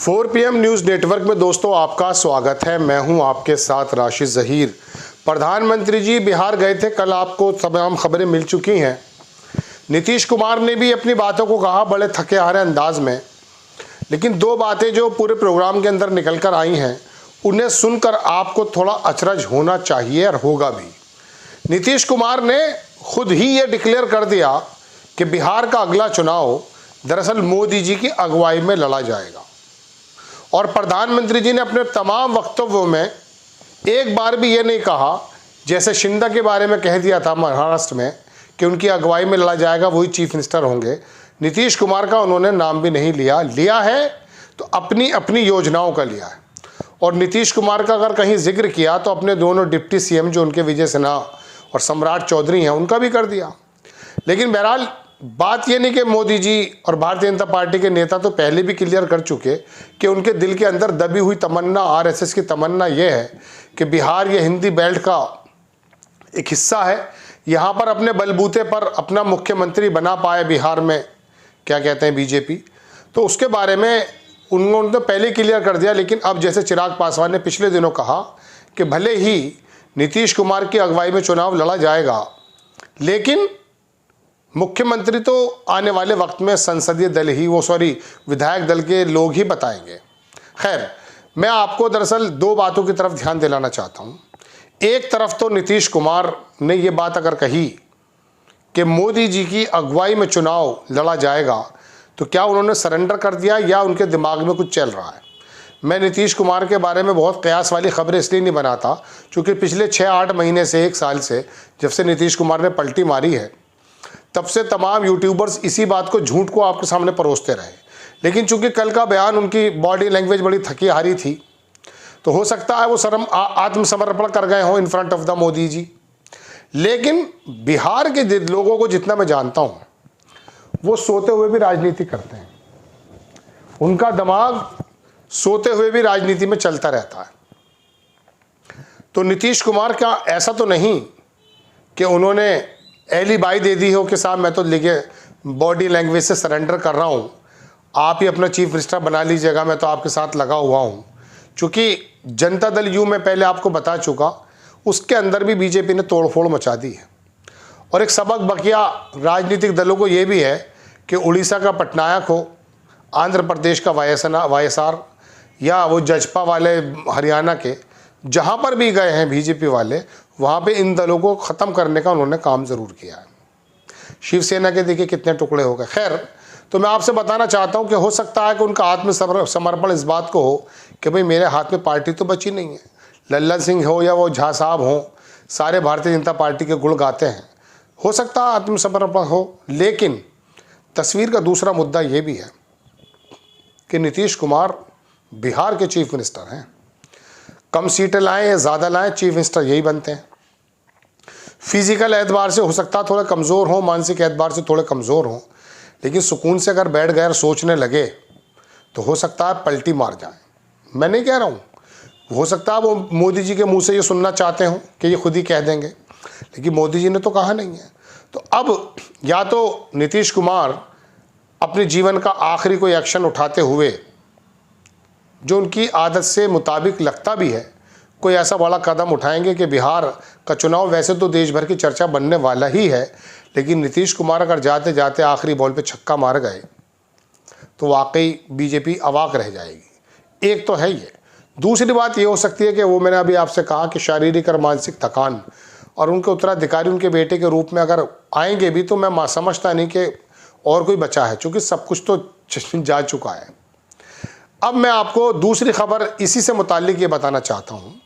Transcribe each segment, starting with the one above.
4 PM news network में दोस्तों आपका स्वागत है। मैं हूं आपके साथ राशिद ज़हीर। प्रधानमंत्री जी बिहार गए थे, कल आपको तमाम खबरें मिल चुकी हैं। नीतीश कुमार ने भी अपनी बातों को कहा बड़े थके हारे अंदाज में, लेकिन दो बातें जो पूरे प्रोग्राम के अंदर निकल कर आई हैं उन्हें सुनकर आपको थोड़ा अचरज होना चाहिए और होगा भी। नीतीश कुमार ने खुद ही ये डिक्लेयर कर दिया कि बिहार का अगला चुनाव दरअसल मोदी जी की अगुवाई में लड़ा जाएगा। और प्रधानमंत्री जी ने अपने तमाम वक्तव्यों में एक बार भी ये नहीं कहा, जैसे शिंदे के बारे में कह दिया था महाराष्ट्र में कि उनकी अगुवाई में लड़ा जाएगा, वही चीफ मिनिस्टर होंगे। नीतीश कुमार का उन्होंने नाम भी नहीं लिया है तो अपनी अपनी योजनाओं का लिया है। और नीतीश कुमार का अगर कहीं जिक्र किया तो अपने दोनों डिप्टी सीएम जो उनके विजय सिन्हा और सम्राट चौधरी हैं उनका भी कर दिया। लेकिन बहरहाल बात ये नहीं कि मोदी जी और भारतीय जनता पार्टी के नेता तो पहले भी क्लियर कर चुके कि उनके दिल के अंदर दबी हुई तमन्ना, आरएसएस की तमन्ना ये है कि बिहार ये हिंदी बेल्ट का एक हिस्सा है, यहाँ पर अपने बलबूते पर अपना मुख्यमंत्री बना पाए बिहार में, क्या कहते हैं बीजेपी, तो उसके बारे में उन्होंने तो पहले क्लियर कर दिया। लेकिन अब जैसे चिराग पासवान ने पिछले दिनों कहा कि भले ही नीतीश कुमार की अगुवाई में चुनाव लड़ा जाएगा, लेकिन मुख्यमंत्री तो आने वाले वक्त में संसदीय दल ही विधायक दल के लोग ही बताएंगे। खैर, मैं आपको दरअसल दो बातों की तरफ ध्यान दिलाना चाहता हूँ। एक तरफ तो नीतीश कुमार ने ये बात अगर कही कि मोदी जी की अगुवाई में चुनाव लड़ा जाएगा, तो क्या उन्होंने सरेंडर कर दिया या उनके दिमाग में कुछ चल रहा है। मैं नीतीश कुमार के बारे में बहुत कयास वाली खबरें इसलिए नहीं बनाता क्योंकि पिछले 6-8 महीने से, 1 साल से जब से नीतीश कुमार ने पलटी मारी है, तब से तमाम यूट्यूबर्स इसी बात को, झूठ को आपके सामने परोसते रहे। लेकिन चूंकि कल का बयान, उनकी बॉडी लैंग्वेज बड़ी थकी हारी थी, तो हो सकता है वो आत्मसमर्पण कर गए हों in front of the Modi ji. लेकिन बिहार के लोगों को जितना मैं जानता हूं, वो सोते हुए भी राजनीति करते हैं। उनका दिमाग सोते हुए भी राजनीति में चलता रहता है। तो नीतीश कुमार का ऐसा तो नहीं कि उन्होंने एली बाई दे दी हो कि साहब मैं तो लिखे बॉडी लैंग्वेज से सरेंडर कर रहा हूँ, आप ही अपना चीफ मिनिस्टर बना लीजिएगा, मैं तो आपके साथ लगा हुआ हूँ। चूँकि जनता दल यू में पहले आपको बता चुका, उसके अंदर भी बीजेपी ने तोड़फोड़ मचा दी है। और एक सबक बकिया राजनीतिक दलों को ये भी है कि उड़ीसा का पटनायक हो, आंध्र प्रदेश का वाईएसआर या वो जजपा वाले हरियाणा के, जहाँ पर भी गए हैं बीजेपी वाले, वहाँ पे इन दलों को ख़त्म करने का उन्होंने काम ज़रूर किया है। शिवसेना के देखिए कितने टुकड़े हो गए। खैर, तो मैं आपसे बताना चाहता हूँ कि हो सकता है कि उनका आत्मसमर्पण इस बात को हो कि भाई मेरे हाथ में पार्टी तो बची नहीं है। लल्लन सिंह हो या वो झा साहब हों, सारे भारतीय जनता पार्टी के गुण गाते हैं, हो सकता है आत्मसमर्पण हो। लेकिन तस्वीर का दूसरा मुद्दा ये भी है कि नीतीश कुमार बिहार के चीफ मिनिस्टर हैं। कम सीटें लाएं या ज़्यादा लाएं, चीफ मिनिस्टर यही बनते हैं। फिजिकल एतबार से हो सकता है थोड़े कमज़ोर हों, मानसिक एतबार से थोड़े कमज़ोर हों, लेकिन सुकून से अगर बैठ गए और सोचने लगे तो हो सकता है पलटी मार जाए। मैं नहीं कह रहा हूँ, हो सकता है वो मोदी जी के मुंह से ये सुनना चाहते हों कि ये खुद ही कह देंगे, लेकिन मोदी जी ने तो कहा नहीं है। तो अब या तो नीतीश कुमार अपने जीवन का आखिरी कोई एक्शन उठाते हुए, जो उनकी आदत से मुताबिक लगता भी है, कोई ऐसा बड़ा कदम उठाएंगे कि बिहार का चुनाव वैसे तो देश भर की चर्चा बनने वाला ही है, लेकिन नीतीश कुमार अगर जाते जाते आखिरी बॉल पे छक्का मार गए तो वाकई बीजेपी अवाक रह जाएगी। एक तो है ये। दूसरी बात ये हो सकती है कि वो, मैंने अभी आपसे कहा कि शारीरिक और मानसिक थकान, और उनके उत्तराधिकारी उनके बेटे के रूप में अगर आएंगे भी तो मैं समझता नहीं कि और कोई बचा है, चूँकि सब कुछ तो जा चुका है। अब मैं आपको दूसरी खबर इसी से मुताल्लिक ये बताना चाहता हूँ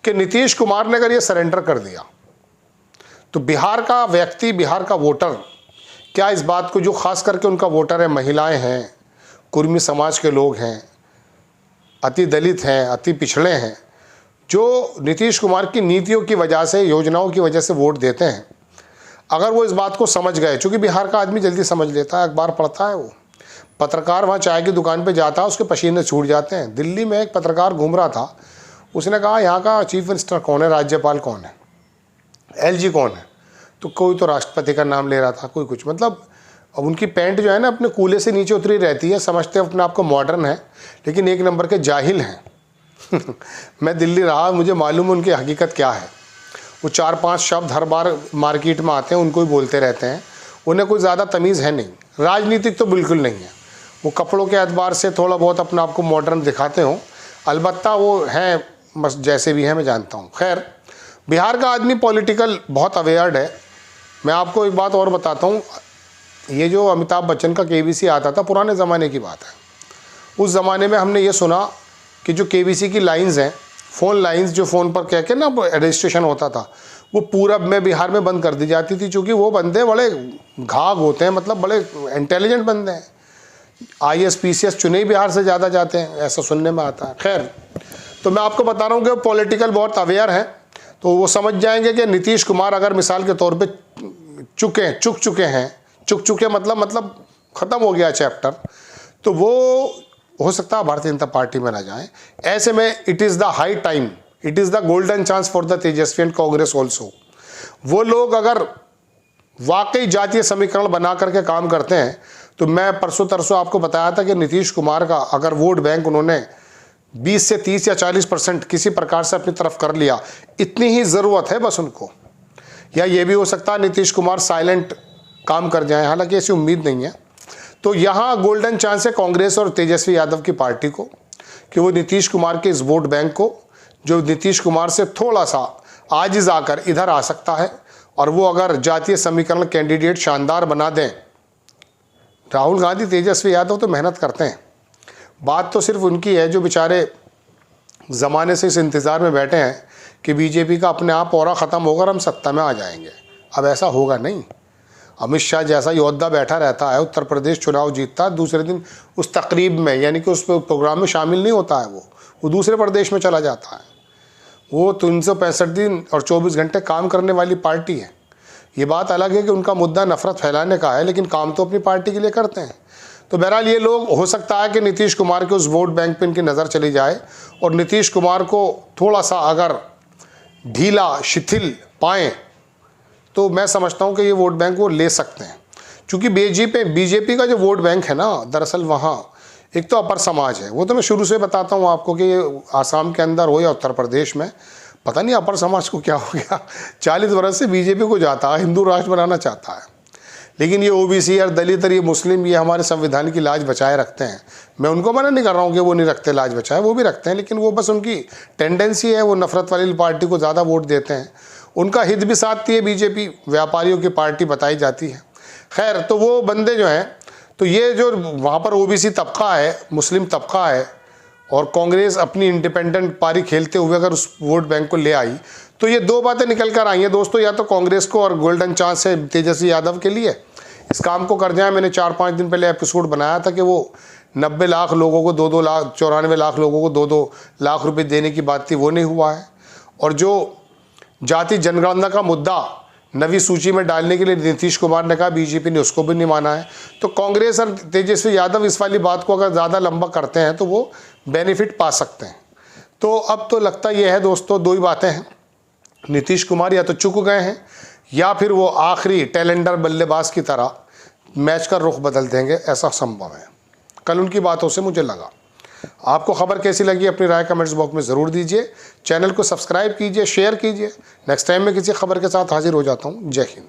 कि नीतीश कुमार ने अगर ये सरेंडर कर दिया तो बिहार का व्यक्ति, बिहार का वोटर, क्या इस बात को, जो खास करके उनका वोटर है, महिलाएं हैं, कुर्मी समाज के लोग हैं, अति दलित हैं, अति पिछड़े हैं, जो नीतीश कुमार की नीतियों की वजह से, योजनाओं की वजह से वोट देते हैं, अगर वो इस बात को समझ गए, चूँकि बिहार का आदमी जल्दी समझ लेता है, अखबार पढ़ता है, वो पत्रकार वहाँ चाय की दुकान पे जाता है, उसके पसीने छूट जाते हैं। दिल्ली में एक पत्रकार घूम रहा था, उसने कहा यहाँ का चीफ मिनिस्टर कौन है, राज्यपाल कौन है, एलजी कौन है, तो कोई तो राष्ट्रपति का नाम ले रहा था, कोई कुछ, मतलब अब उनकी पैंट जो है ना अपने कूले से नीचे उतरी रहती है, समझते हैं अपने आप को मॉडर्न है, लेकिन एक नंबर के जाहिल हैं। मैं दिल्ली रहा, मुझे मालूम है उनकी हकीकत क्या है। वो 4-5 शब्द हर बार मार्केट में आते हैं, उनको ही बोलते रहते हैं। उन्हें कोई ज़्यादा तमीज़ है नहीं, राजनीतिक तो बिल्कुल नहीं है। वो कपड़ों के एतबार से थोड़ा बहुत अपने आप को मॉडर्न दिखाते हों, अलबत्ता वो हैं बस जैसे भी हैं, मैं जानता हूँ। खैर, बिहार का आदमी पॉलिटिकल बहुत अवेयर्ड है। मैं आपको एक बात और बताता हूँ, ये जो अमिताभ बच्चन का केबीसी आता था, पुराने ज़माने की बात है। उस ज़माने में हमने ये सुना कि जो केबीसी की लाइंस हैं, फ़ोन लाइंस जो फ़ोन पर कह के ना रजिस्ट्रेशन होता था, वो पूरब में बिहार में बंद कर दी जाती थी, क्योंकि वो बंदे बड़े घाघ होते हैं, मतलब बड़े इंटेलिजेंट बंदे हैं। IAS PCS चुने ही बिहार से ज़्यादा जाते हैं, ऐसा सुनने में आता है। खैर, तो मैं आपको बता रहा हूँ कि वो पॉलिटिकल बहुत अवेयर हैं, तो वो समझ जाएंगे कि नीतीश कुमार अगर मिसाल के तौर पे चुक चुके मतलब ख़त्म हो गया चैप्टर, तो वो हो सकता है भारतीय जनता पार्टी में ना जाए। ऐसे में it is the high time, it is the golden chance for the Tejashwi and Congress also. वो लोग अगर वाकई जातीय समीकरण बना करके काम करते हैं, तो मैं परसों तरसों आपको बताया था कि नीतीश कुमार का अगर वोट बैंक उन्होंने 20 से 30 या 40% किसी प्रकार से अपनी तरफ कर लिया, इतनी ही ज़रूरत है बस उनको। या ये भी हो सकता है नीतीश कुमार साइलेंट काम कर जाएं, हालांकि ऐसी उम्मीद नहीं है। तो यहाँ गोल्डन चांस है कांग्रेस और तेजस्वी यादव की पार्टी को कि वो नीतीश कुमार के इस वोट बैंक को, जो नीतीश कुमार से थोड़ा सा आजिज़ आकर इधर आ सकता है, और वो अगर जातीय समीकरण कैंडिडेट शानदार बना दें। राहुल गांधी, तेजस्वी यादव तो मेहनत करते हैं, बात तो सिर्फ उनकी है जो बेचारे ज़माने से इस इंतज़ार में बैठे हैं कि बीजेपी का अपने आप औरा ख़त्म होकर हम सत्ता में आ जाएंगे। अब ऐसा होगा नहीं। अमित शाह जैसा योद्धा बैठा रहता है, उत्तर प्रदेश चुनाव जीतता है, दूसरे दिन उस तकरीब में यानी कि उस प्रोग्राम में शामिल नहीं होता है, वो दूसरे प्रदेश में चला जाता है। वो 365 दिन और 24 घंटे काम करने वाली पार्टी है। ये बात अलग है कि उनका मुद्दा नफरत फैलाने का है, लेकिन काम तो अपनी पार्टी के लिए करते हैं। तो बहरहाल ये लोग, हो सकता है कि नीतीश कुमार के उस वोट बैंक पर इनकी नज़र चली जाए और नीतीश कुमार को थोड़ा सा अगर ढीला शिथिल पाएँ, तो मैं समझता हूँ कि ये वोट बैंक वो ले सकते हैं। क्योंकि बीजेपी का जो वोट बैंक है ना, दरअसल वहाँ एक तो अपर समाज है। वो तो मैं शुरू से बताता हूँ आपको कि ये आसाम के अंदर हो या उत्तर प्रदेश में, पता नहीं अपर समाज को क्या हो गया। 40 वर्ष से बीजेपी को जाता है, हिंदू राष्ट्र बनाना चाहता है, लेकिन ये OBC और दलित और ये मुस्लिम, ये हमारे संविधान की लाज बचाए रखते हैं। मैं उनको मना नहीं कर रहा हूँ कि वो नहीं रखते लाज बचाए, वो भी रखते हैं, लेकिन वो बस उनकी टेंडेंसी है, वो नफरत वाली पार्टी को ज़्यादा वोट देते हैं। उनका हित भी साधती है बीजेपी, व्यापारियों की पार्टी बताई जाती है। खैर, तो वो बंदे जो हैं, तो ये जो वहाँ पर OBC तबका है, मुस्लिम तबका है, और कांग्रेस अपनी इंडिपेंडेंट पारी खेलते हुए अगर उस वोट बैंक को ले आई, तो ये दो बातें निकल कर आई हैं दोस्तों। या तो कांग्रेस को और गोल्डन चांस है तेजस्वी यादव के लिए, इस काम को कर जाए। मैंने 4-5 दिन पहले एपिसोड बनाया था कि वो 90 लाख लोगों को 2-2 लाख, 94 लाख लोगों को 2-2 लाख रुपए देने की बात थी, वो नहीं हुआ है। और जो जाति जनगणना का मुद्दा नवी सूची में डालने के लिए नीतीश कुमार ने कहा, बीजेपी ने उसको भी नहीं माना है। तो कांग्रेस और तेजस्वी यादव इस वाली बात को अगर ज़्यादा लंबा करते हैं तो वो बेनिफिट पा सकते हैं। तो अब तो लगता यह है दोस्तों, दो ही बातें हैं, नीतीश कुमार या तो चुक गए हैं, या फिर वो आखिरी टैलेंडर बल्लेबाज की तरह मैच का रुख बदल देंगे, ऐसा संभव है। कल उनकी बातों से मुझे लगा। आपको खबर कैसी लगी अपनी राय कमेंट्स बॉक्स में ज़रूर दीजिए। चैनल को सब्सक्राइब कीजिए, शेयर कीजिए। नेक्स्ट टाइम मैं किसी खबर के साथ हाजिर हो जाता हूँ। जय हिंद।